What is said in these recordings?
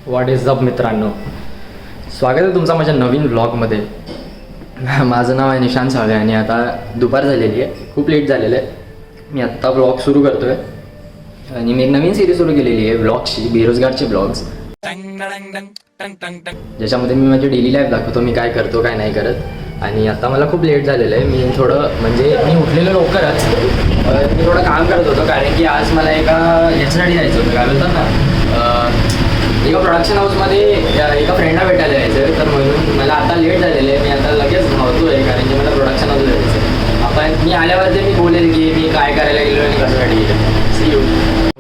What is up मित्रांनो, स्वागत आहे तुमचं माझ्या नवीन व्लॉगमध्ये. माझं नाव आहे निशांत साळे आणि आता दुपार झालेली आहे, खूप लेट झालेलं आहे. मी आत्ता व्लॉग सुरू करतो आहे आणि मी एक नवीन सिरीज सुरू केलेली आहे व्लॉग्सची, बेरोजगारचे व्लॉग्स, ज्याच्यामध्ये मी माझी डेली लाईफ दाखवतो, मी काय करतो काय नाही करत. आणि आता मला खूप लेट झालेलं आहे. मी थोडं म्हणजे मी उठलेलो लवकरच, मी थोडं काम करत होतो कारण की आज मला एका याच्यासाठी जायचं होतं, काय बोलतात ना, एका प्रोडक्शन हाऊसमध्ये एका फ्रेंडला भेटायला जायचं. तर म्हणून मला आता लेट झालेलं आहे. मी आता लगेच धावतो आहे कारण की मला प्रोडक्शन हाऊसला जायचं. आपण मी आल्यावर ते मी बोलेल की मी काय करायला गेलो आणि कशासाठी गेलो. See you.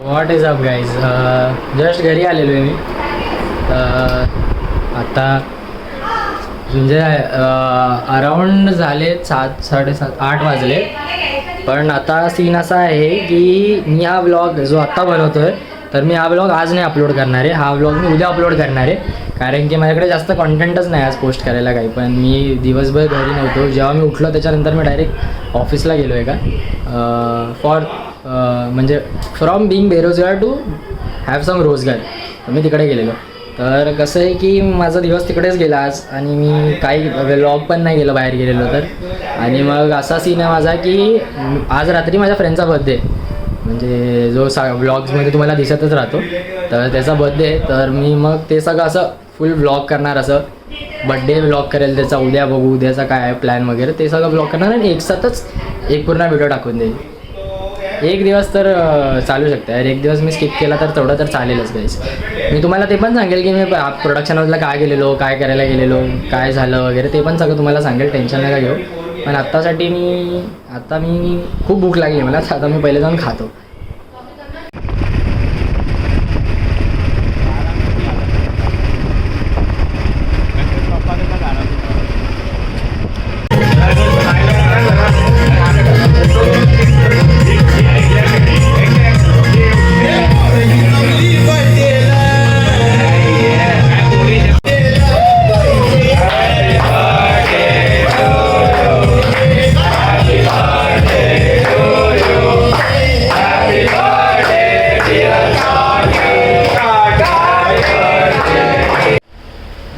What is up guys, just घरी आलेलो आहे मी. आता म्हणजे अराऊंड झाले 7, 7:30, 8 वाजले. पण आता सीन असा आहे की मी हा व्लॉग जो आत्ता बनवतो आहे, तर मी हा व्लॉग आज नाही अपलोड करणार आहे. हा व्लॉग मी उद्या अपलोड करणार आहे कारण की माझ्याकडे जास्त कॉन्टेंटच नाही आज पोस्ट करायला काही. पण मी दिवसभर घरी नव्हतो. जेव्हा मी उठलो त्याच्यानंतर मी डायरेक्ट ऑफिसला गेलो आहे का म्हणजे फ्रॉम बिंग बेरोजगार टू हॅव सम रोजगार. तर मी तिकडे गेलेलो. तर कसं आहे की माझा दिवस तिकडेच गेला आज आणि मी काही व्लॉग पण नाही गेलो बाहेर गेलेलो तर. आणि मग असा सीन आहे माझा की आज रात्री माझ्या फ्रेंडचा बर्थडे, म्हणजे जो व्लॉग्समध्ये तुम्हाला दिसतच राहतो, तर त्याचा बर्थडे आहे. तर मी मग ते सगळं असं फुल व्लॉग करणार, असं बड्डे व्लॉग करेल त्याचा. उद्या बघू उद्याचा काय आहे प्लॅन वगैरे, ते सगळं व्लॉग करणार आणि एकसाथच एक पूर्ण व्हिडिओ टाकून देईल. एक दिवस तर चालू शकते यार, एक दिवस मी स्किप केला तर तेवढं तर चालेलच गाईस. मी तुम्हाला ते पण सांगेल की मी प्रोडक्शन हाऊसला काय गेलेलो, काय करायला गेलेलो, काय झालं वगैरे, ते पण सगळं तुम्हाला सांगेल, टेन्शन नका घेऊ. पण आत्तासाठी मी खूप भूक लागली मला, आता मी पहिले जाऊन खातो.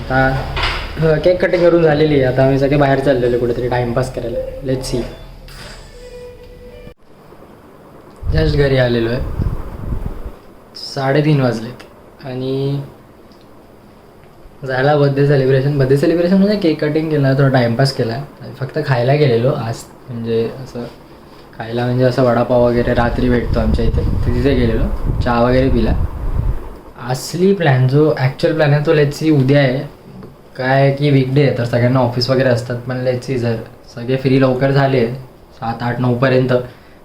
आता केक कटिंग करून झालेली आहे. आता आम्ही सगळे बाहेर चाललेलो कुठेतरी टाइमपास करायला. Let's see. जस्ट घरी आलेलो आहे, 3:30 वाजलेत आणि झाला बर्थडे सेलिब्रेशन म्हणजे केक कटिंग केला, थोडा टाइमपास केला. फक्त खायला गेलेलो आज, म्हणजे असं खायला म्हणजे असं वडापाव वगैरे रात्री भेटतो आमच्या इथे, तर तिथे गेलेलो, चहा वगैरे पिला. असली प्लॅन जो ॲक्च्युअल प्लॅन आहे तो लेट्स सी उद्या आहे. काय की वीकडे आहे तर सगळ्यांना ऑफिस वगैरे असतात, पण लेट्स सी जर सगळे फ्री लवकर झाले 7, 8, 9पर्यंत,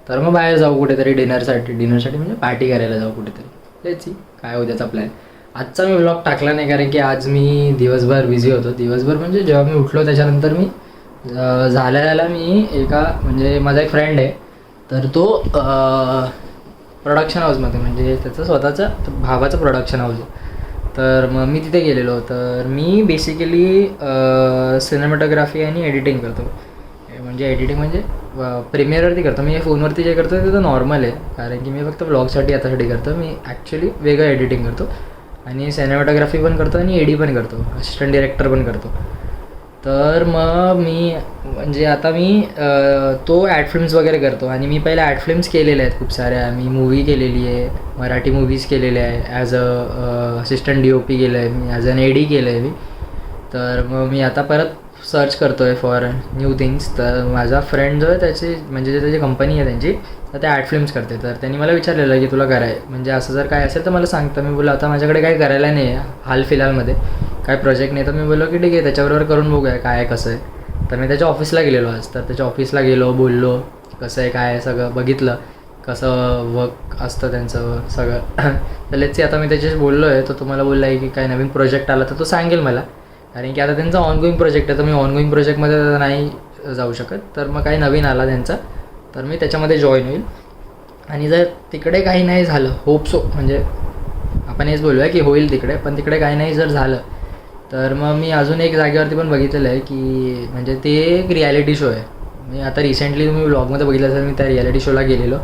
तर मग बाहेर जाऊ कुठेतरी डिनरसाठी म्हणजे पार्टी करायला जाऊ कुठेतरी. लेट्स सी काय उद्याचा प्लॅन. आजचा मी व्लॉग टाकला नाही कारण की आज मी दिवसभर बिझी होतो. दिवसभर म्हणजे जेव्हा मी उठलो त्याच्यानंतर मी झाल्या मी म्हणजे माझा एक फ्रेंड आहे, तर तो प्रोडक्शन हाऊसमध्ये, म्हणजे त्याचं स्वतःचं भावाचं प्रोडक्शन हाऊस आहे. तर मग मी तिथे गेलेलो. तर मी बेसिकली सिनेमॅटोग्राफी आणि एडिटिंग करतो. म्हणजे एडिटिंग म्हणजे प्रीमियरवरती करतो मी. फोनवरती जे करतो ते तर नॉर्मल आहे कारण की मी फक्त व्लॉगसाठी आतासाठी करतो. मी ॲक्च्युली वेगळं एडिटिंग करतो आणि सिनेमॅटोग्राफी पण करतो आणि एडी पण करतो, असिस्टंट डिरेक्टर पण करतो. तर मग म्हणजे आता मी तो ॲड फिल्म्स वगैरे करतो आणि मी पहिल्या ॲड फिल्म्स केलेल्या आहेत खूप साऱ्या. मी मूवी केलेली आहे, मराठी मूवीज केलेल्या आहे, ॲज असिस्टंट DOP केलं आहे मी, ॲज अन एडी केलं आहे मी. तर मग मी आता परत सर्च करतो आहे फॉर न्यू थिंग्स. तर माझा फ्रेंड जो आहे त्याची कंपनी आहे त्यांची, तर ते ॲड फिल्म्स करते. तर त्यांनी मला विचारलेलं की तुला करायचं म्हणजे असं जर काय असेल तर मला सांगतं. मी बोललो आता माझ्याकडे काही करायला नाही आहे हाल फिलहालमध्ये, काय प्रोजेक्ट नाही. तर मी बोललो की ठीक आहे त्याच्याबरोबर करून बघूया काय आहे कसं आहे. तर मी त्याच्या ऑफिसला गेलेलो आज. तर त्याच्या ऑफिसला गेलो, बोललो कसं आहे काय आहे सगळं बघितलं, कसं वर्क असतं त्यांचं सगळं. तर लेट्स सी आता मी त्याच्याशी बोललो आहे. तो तुम्हाला बोलला आहे की काय नवीन प्रोजेक्ट आला तर तो सांगेल मला, कारण की आता त्यांचा ऑनगोईंग प्रोजेक्ट आहे. तर मी ऑनगोईंग प्रोजेक्टमध्ये नाही जाऊ शकत. तर मग काही नवीन आला त्यांचा तर मी त्याच्यामध्ये जॉईन होईल. आणि जर तिकडे काही नाही झालं, होप सो, म्हणजे आपण हेच बोलूया की होईल तिकडे, पण तिकडे काही नाही जर झालं तर मग मी अजून एक जागेवरती पण बघितलेलं आहे की म्हणजे ते एक रिॲलिटी शो आहे. मी आता रिसेंटली तुम्ही व्लॉगमध्ये बघितलं असेल, मी त्या रिॲलिटी शोला गेलेलो.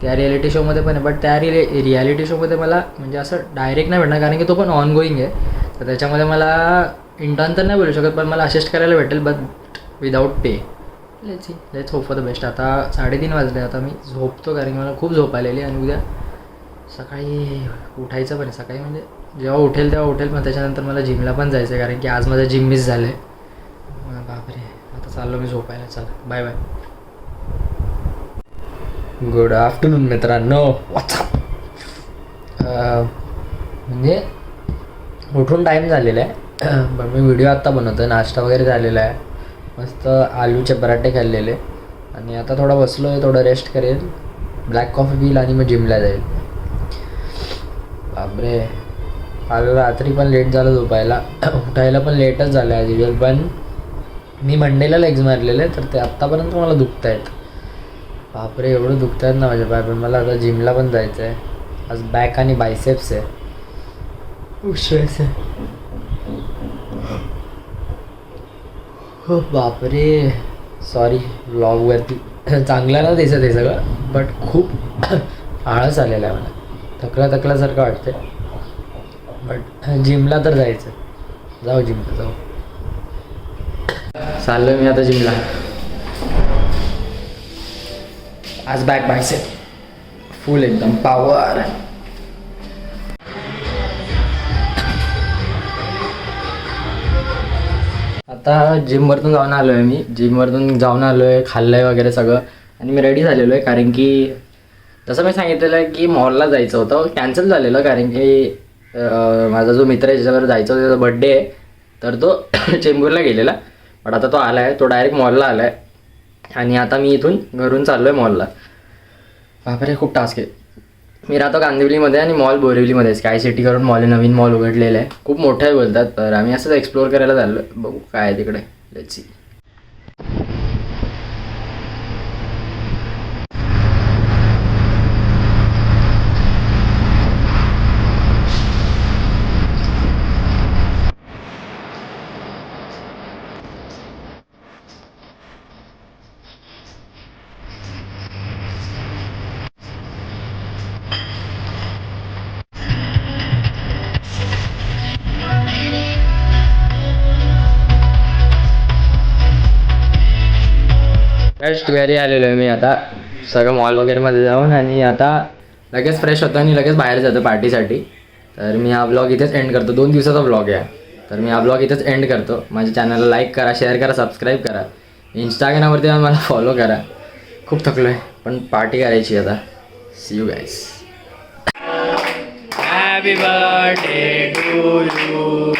त्या रिॲलिटी शोमध्ये पण आहे, बट त्या रिॲलिटी शोमध्ये मला म्हणजे असं डायरेक्ट नाही भेटणार, कारण की तो पण ऑन गोईंग आहे. तर त्याच्यामध्ये मला इंटर्न तर नाही बोलू शकत, पण मला असिस्ट करायला भेटेल, but without pay. Let's hope for the best. आता 3:30 वाजले, आता मी झोपतो, कारण की मला खूप झोप आलेली. आणि उद्या सकाळी उठायचं पण आहे. सकाळी म्हणजे जेव्हा उठेल तेव्हा उठेल, पण त्याच्यानंतर मला जिमला पण जायचं आहे, कारण की आज माझं जिम मिस झालं आहे. बापरे, आता चाललो मी झोपायला. चला बाय बाय. गुड आफ्टरनून मित्रांनो. व्हॉट्सअप. म्हणजे उठून टाईम झालेला आहे, पण मी व्हिडिओ आत्ता बनवतो. नाश्ता वगैरे झालेला आहे, मस्त आलूचे पराठे खाल्लेले. आणि आता थोडा बसलो आहे, थोडं रेस्ट करेल, ब्लॅक कॉफी पिईल आणि मग जिमला जाईल. बापरे, काल रात्री पण लेट झालं झोपायला, उठायला पण लेटच झालं ॲज युजल. पण मी मंडेला लेग्स मारलेले, तर ते आत्तापर्यंत मला दुखत आहेत. बापरे, एवढं दुखत आहेत ना माझ्या पाय. पण मला आता जिमला पण जायचं आहे. आज बॅक आणि बायसेप्स आहे. उशिरायचं आहे. हो बापरे, सॉरी व्लॉगवरती चांगलं ना दिसत आहे सगळं, बट खूप आळस आलेला आहे मला. थकल्यासारखं वाटतं, बट जिमला तर जायचं. जाऊ जिमला जाऊ. चाललो मी आता जिमला. आज बॅक बायसेप फुल, एकदम पॉवर. आता जिमवरतून जाऊन आलो आहे मी. जाऊन आलो आहे, खाल्लं आहे वगैरे सगळं, आणि मी रेडी झालेलो आहे. कारण की तसं मी सांगितलेलं आहे की मॉलला जायचं होतं, कॅन्सल झालेलं, कारण की माझा जो मित्र आहे ज्याच्यावर जायचं होतं त्याचा बड्डे आहे, तर तो चेंबूरला गेलेला. पण आता तो आला आहे, तो डायरेक्ट मॉलला आला आहे. आणि आता मी इथून घरून चाललो आहे मॉलला. बापरे, खूप टास्क आहे. मी राहतो कांदिवलीमध्ये आणि मॉल बोरिवलीमध्ये. स्काय सिटी करून मॉल, नवीन मॉल उघडलेलं आहे, खूप मोठं आहे बोलतात. तर आम्ही असंच एक्सप्लोअर करायला चाललो आहे, बघू काय आहे तिकडे. Let's see. बेस्ट घरी आलेलो आहे मी आता, सगळं मॉल वगैरेमध्ये जाऊन. आणि आता लगेच फ्रेश होतो आणि लगेच बाहेर जातो पार्टीसाठी. तर मी हा ब्लॉग इथेच एंड करतो. 2 दिवसाचा ब्लॉग आहे, तर मी हा ब्लॉग इथेच एंड करतो. माझ्या चॅनलला लाईक करा, शेअर करा, सबस्क्राईब करा. इंस्टाग्रामवरती मला फॉलो करा. खूप थकलो आहे, पण पार्टी करायची आता. See you guys. Happy birthday to you.